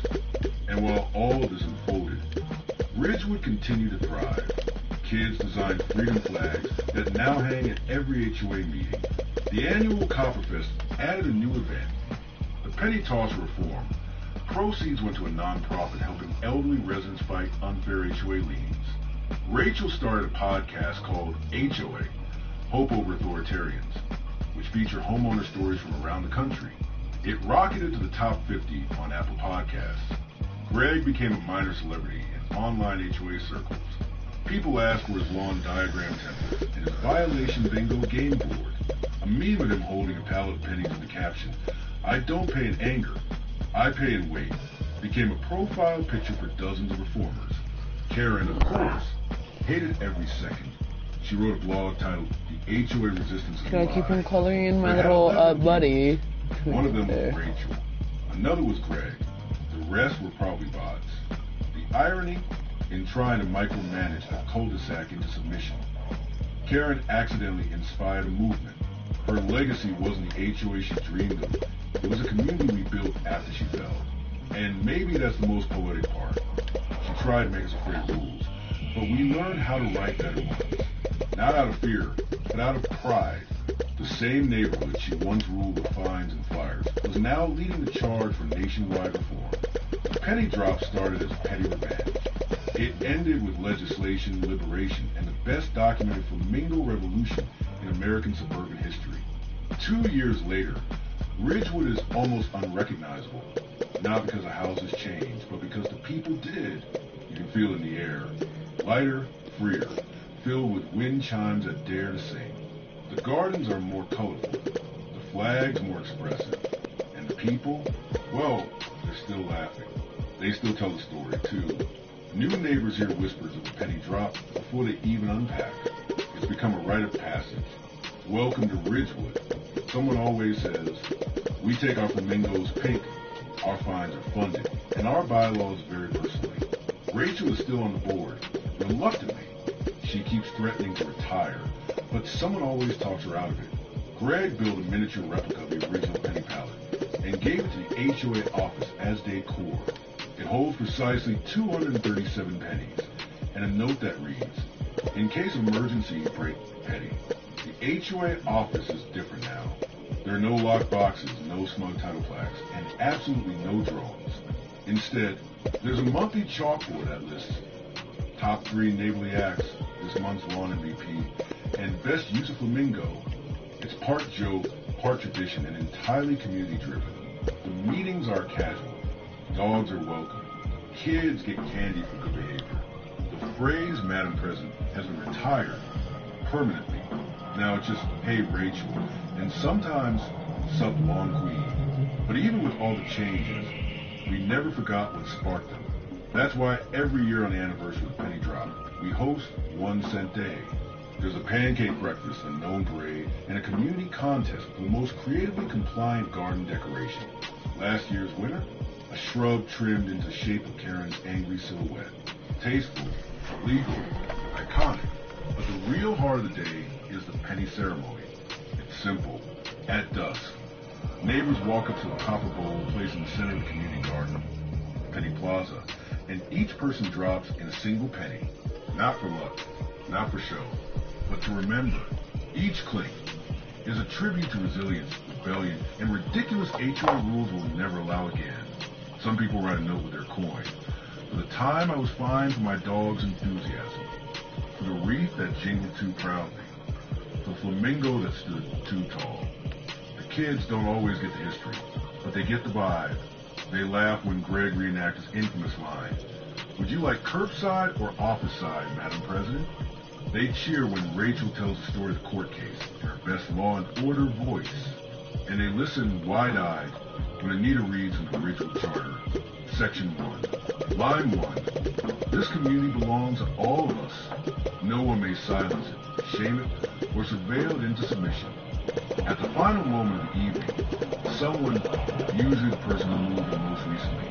And while all of this unfolded, Ridgewood continued to thrive. Kids designed freedom flags that now hang at every HOA meeting. The annual Copperfest added a new event, the Penny Toss Reform. Proceeds went to a nonprofit helping elderly residents fight unfair HOA liens. Rachel started a podcast called HOA, Hope Over Authoritarians, which featured homeowner stories from around the country. It rocketed to the top 50 on Apple Podcasts. Greg became a minor celebrity in online HOA circles. People asked for his lawn diagram template and his violation bingo game board. A meme of him holding a pallet of pennies with the caption, "I don't pay in anger, I pay in weight," became a profile picture for dozens of reformers. Karen, of course, hated every second. She wrote a blog titled The HOA Resistance of Can I keep Lie. him coloring in my little buddy? One of them was Rachel. Another was Greg. The rest were probably bots. The irony in trying to micromanage a cul-de-sac into submission. Karen accidentally inspired a movement. Her legacy wasn't the HOA she dreamed of. It was a community we built after she fell. And maybe that's the most poetic part. She tried to make us afraid of rules, but we learned how to write better ones. Not out of fear, but out of pride. The same neighborhood she once ruled with fines and flyers was now leading the charge for nationwide reform. The penny drop started as petty revenge. It ended with legislation, liberation, and the best documented flamingo revolution in American suburban history. 2 years later, Ridgewood is almost unrecognizable, not because the houses changed, but because the people did. You can feel it in the air, lighter, freer, filled with wind chimes that dare to sing. The gardens are more colorful, the flags more expressive, and the people, well, they're still laughing. They still tell the story, too. New neighbors hear whispers of the penny drop before they even unpack. It's become a rite of passage. Welcome to Ridgewood. Someone always says, we take our flamingos pink, our fines are funded, and our bylaws vary personally. Rachel is still on the board, reluctantly. She keeps threatening to retire, but someone always talks her out of it. Greg built a miniature replica of the original penny pallet and gave it to the HOA office as decor. It holds precisely 237 pennies, and a note that reads, in case of emergency, break penny. The HOA office is different now. There are no locked boxes, no smug title plaques, and absolutely no drones. Instead, there's a monthly chalkboard that lists top 3 neighborly acts, this month's lawn MVP, and best use of flamingo. It's part joke, part tradition, and entirely community-driven. The meetings are casual. Dogs are welcome. Kids get candy for good behavior. The phrase Madam President has been retired permanently. Now it's just, hey Rachel, and sometimes sup long queen. But even with all the changes, we never forgot what sparked them. That's why every year on the anniversary of the Penny Drop, we host 1 Cent Day. There's a pancake breakfast, a gnome parade, and a community contest for the most creatively compliant garden decoration. Last year's winner? A shrub trimmed into the shape of Karen's angry silhouette. Tasteful, legal, iconic. But the real heart of the day is the penny ceremony. It's simple. At dusk, neighbors walk up to a copper bowl placed in the center of the community garden, Penny Plaza, and each person drops in a single penny. Not for luck, not for show, but to remember. Each clink is a tribute to resilience, rebellion, and ridiculous HOA rules we'll never allow again. Some people write a note with their coin. For the time I was fined for my dog's enthusiasm. For the wreath that jingled too proudly. For the flamingo that stood too tall. The kids don't always get the history, but they get the vibe. They laugh when Greg reenacts his infamous line, "Would you like curbside or office side, Madam President?" They cheer when Rachel tells the story of the court case in her best law and order voice. And they listen wide-eyed when Anita reads from the original charter, Section 1, Line 1. This community belongs to all of us. No one may silence it, shame it, or surveil it into submission. At the final moment of the evening, someone, usually the person who moved the most recently,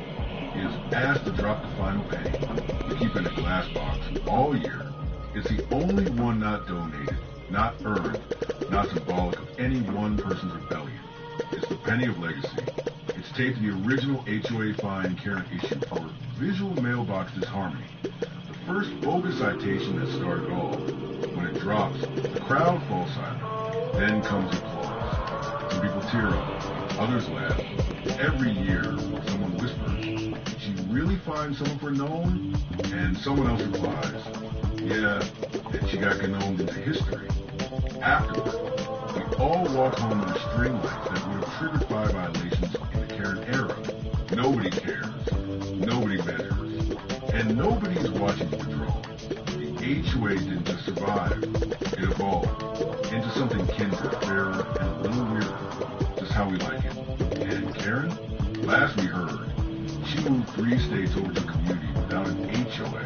is asked to drop the final penny to keep in a glass box all year. It's the only one not donated, not earned, not symbolic of any one person's rebellion. It's the penny of legacy. It's taped to the original HOA fine Karen issued for visual mailbox disharmony. The first bogus citation that started all. When it drops, the crowd falls silent. Then comes applause. Some people tear up. Others laugh. Every year, someone whispers, "Did she really find someone for Noam?" And someone else replies, "Yeah, and she got gnomed into history." Afterward, we all walk home with string lights that would have triggered 5 violations in the Karen era. Nobody cares. Nobody measures. And nobody is watching the drone. The HOA didn't just survive. It evolved into something kinder, fairer, and a little weirder. Just how we like it. And Karen? Last we heard, she moved 3 states over to a community without an HOA.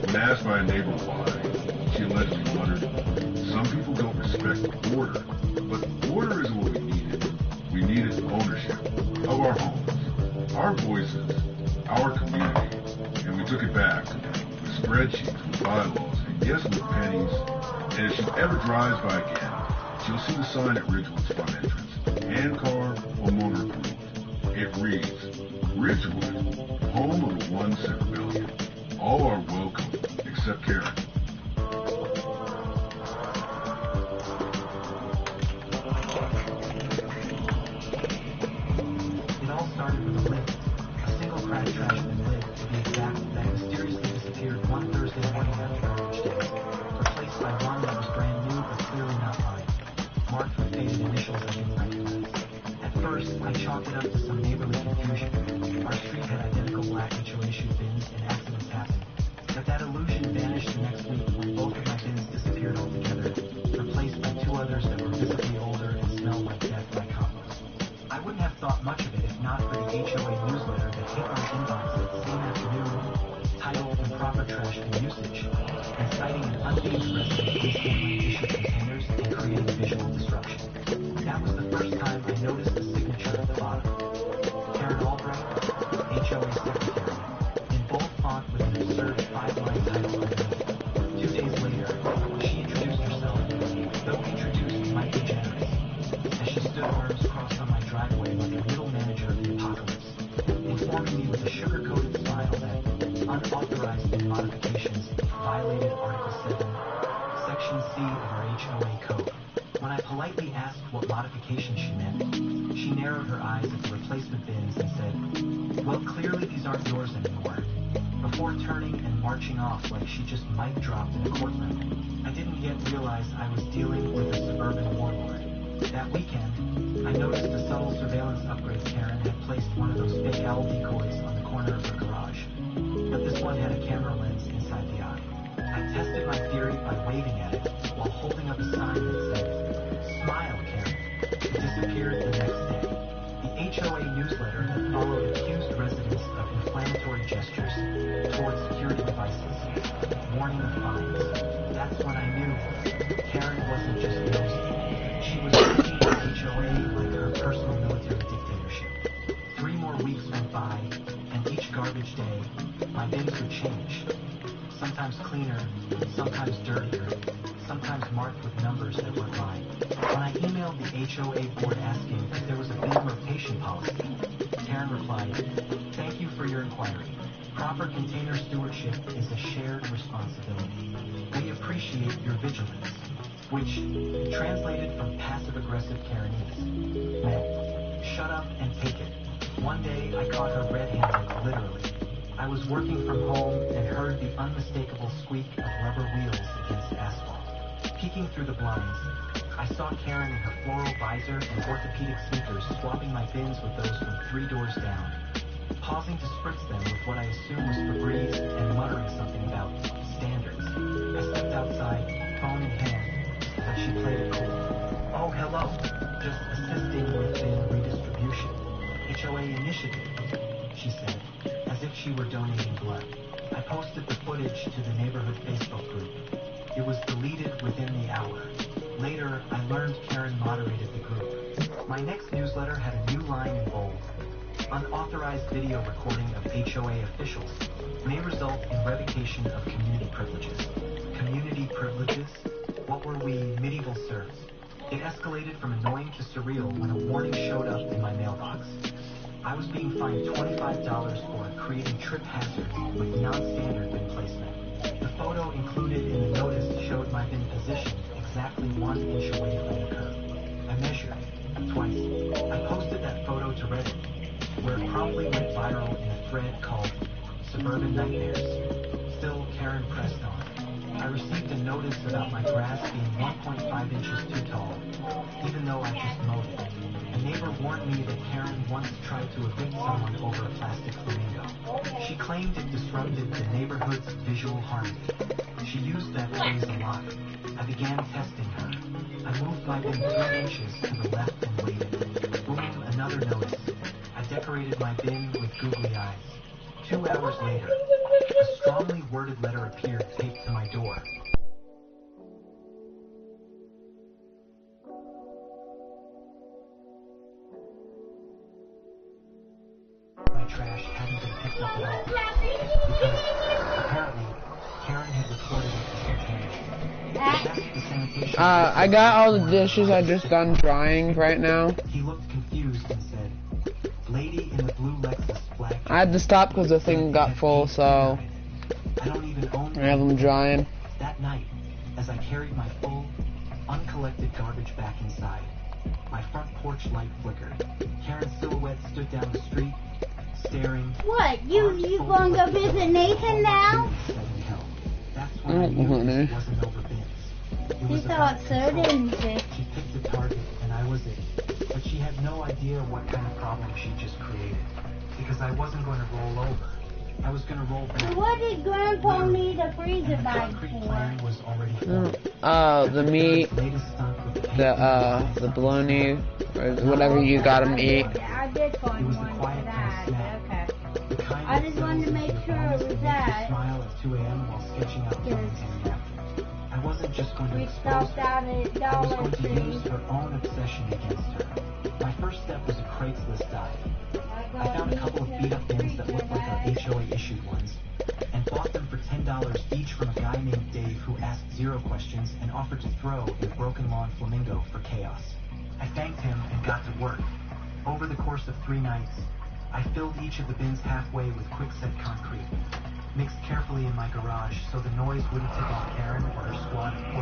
When asked by a neighbor why, she allegedly muttered, "Some people don't respect order, but order is what we needed. We needed ownership of our homes, our voices, our community, and we took it back with spreadsheets, with bylaws, and yes, with pennies. And if she ever drives by again, she'll see the sign at Ridgewood's front entrance, hand carved, homeowner approved. It reads, Ridgewood, home of the 1 cent rebellion. All are welcome, except Karen." It all started with a lid, a single cracked trash bin lid, to be exact, that mysteriously disappeared one Thursday morning after garbage day, replaced by one that was brand new but clearly not mine, marked with faded initials I didn't recognize. At first, I chalked it up to some neighborly confusion. Our street had identical black HOA bins and accidents happened. But that illusion vanished the next week when both of my bins disappeared altogether, replaced by 2 others that were visibly older and smelled like death by compost. I wouldn't have thought much of it if not for the HOA newsletter that hit my inbox that same afternoon, titled Improper Trash Bin Usage, and citing an unnamed resident mishandling tissue containers and creating visual disruption. That was the first time I noticed the signature at the bottom. Karen Albright, HOA Secretary, in bold font with an absurd 5-line title underneath. 2 days later, she introduced herself, though introduced might be generous, as she stood arms crossed on my driveway like a middle manager of the apocalypse, informing me with a sugar-coated smile that unauthorized modifications violated Article 7, Section C of our HOA code. When I politely asked what modification she meant, she narrowed her eyes at the replacement bins and said, "Well, clearly these aren't yours anymore," before turning and marching off like she just mic dropped in a courtroom. I didn't yet realize I was dealing with a suburban warlord. That weekend, I noticed the subtle surveillance upgrade Karen had placed one of those fake owl decoys on the corner of her garage. But this one had a camera lens inside the eye. I tested my theory by waving at it while holding up a sign that said, "Smile, Karen." It disappeared the next day. The HOA newsletter that followed accused residents of inflammatory gestures towards security devices, warning of fines. That's when I knew Karen wasn't just nosy. She was treating the HOA like her personal military dictatorship. 3 more weeks went by, and each garbage day, my bins would change. Sometimes cleaner, sometimes dirtier, sometimes marked with numbers that were mine. When I emailed the HOA board asking if there was a bin rotation policy, Karen replied, "Thank you for your inquiry. Proper container stewardship is a shared responsibility. We appreciate your vigilance," which, translated from passive-aggressive Karenese, meant, "Shut up and take it." One day, I caught her red-handed, literally. I was working from home and heard the unmistakable squeak of rubber wheels against asphalt. Peeking through the blinds, I saw Karen in her floral visor and orthopedic sneakers swapping my bins with those from 3 doors down. pausing to spritz them with what I assume was Febreze and muttering something about standards. I stepped outside, phone in hand, but she played it cool. Oh, hello. Just assisting with the redistribution. HOA initiative, she said, as if she were donating blood. I posted the footage to the neighborhood Facebook group. It was deleted within the hour. Later, I learned Karen moderated the group. My next newsletter had a new line in bold. Unauthorized video recording of HOA officials may result in revocation of community privileges. Community privileges? What were we, medieval serfs? It escalated from annoying to surreal when a warning showed up in my mailbox. I was being fined $25 for creating trip hazards with non-standard bin placement. The photo included in the notice showed my bin positioned exactly 1 inch away from the curb. I measured twice. I posted that photo to Reddit, where it promptly went viral in a thread called Suburban Nightmares. Still, Karen pressed on. I received a notice about my grass being 1.5 inches too tall, even though I just mowed it. A neighbor warned me that Karen once tried to evict someone over a plastic flamingo. She claimed it disrupted the neighborhood's visual harmony. She used that phrase a lot. I began testing her. I moved my bin 3 inches to the left and waited. Boom, another notice. I decorated my bin with googly eyes. 2 hours later, a strongly worded letter appeared taped to my door. My trash hadn't been picked up at all, because apparently Karen had reported it as contaminated. I asked the sanitation. I got all the dishes I just done drying right now. He looked confused and said, "Lady in the blue Lexus flag." I had to stop because the thing got full, so I don't even own I have them drying. That night, as I carried my full, uncollected garbage back inside, my front porch light flickered. Karen's silhouette stood down the street, staring. What? You going to go visit Nathan now? That's when I knew this wasn't over bins. It He was thought about so, control. didn't he? She picked a target, and I was it. But she had no idea what kind of problem she just created. Because I wasn't going to roll over. I was going to roll back. What did Grandpa need a freezer And the bag concrete for? plan was already formed. The meat, Latest stunt with the paint the bologna, or whatever you got them to eat. I did It find was one the for quiet that. kind of snack. Okay. The kind I that just wanted to settles make into sure bones it was that make you that. smile at 2 a.m. while sketching out plans on the napkin. I wasn't just going to We expose stopped her. out at I was Dollar going to Tree. use her own obsession against her. My first step was a Craigslist dive. I found a couple of beat-up bins that looked like our HOA-issued ones, and bought them for $10 each from a guy named Dave who asked 0 questions and offered to throw a broken lawn flamingo for chaos. I thanked him and got to work. Over the course of 3 nights, I filled each of the bins halfway with quickset concrete, mixed carefully in my garage so the noise wouldn't tip off Karen or her squad of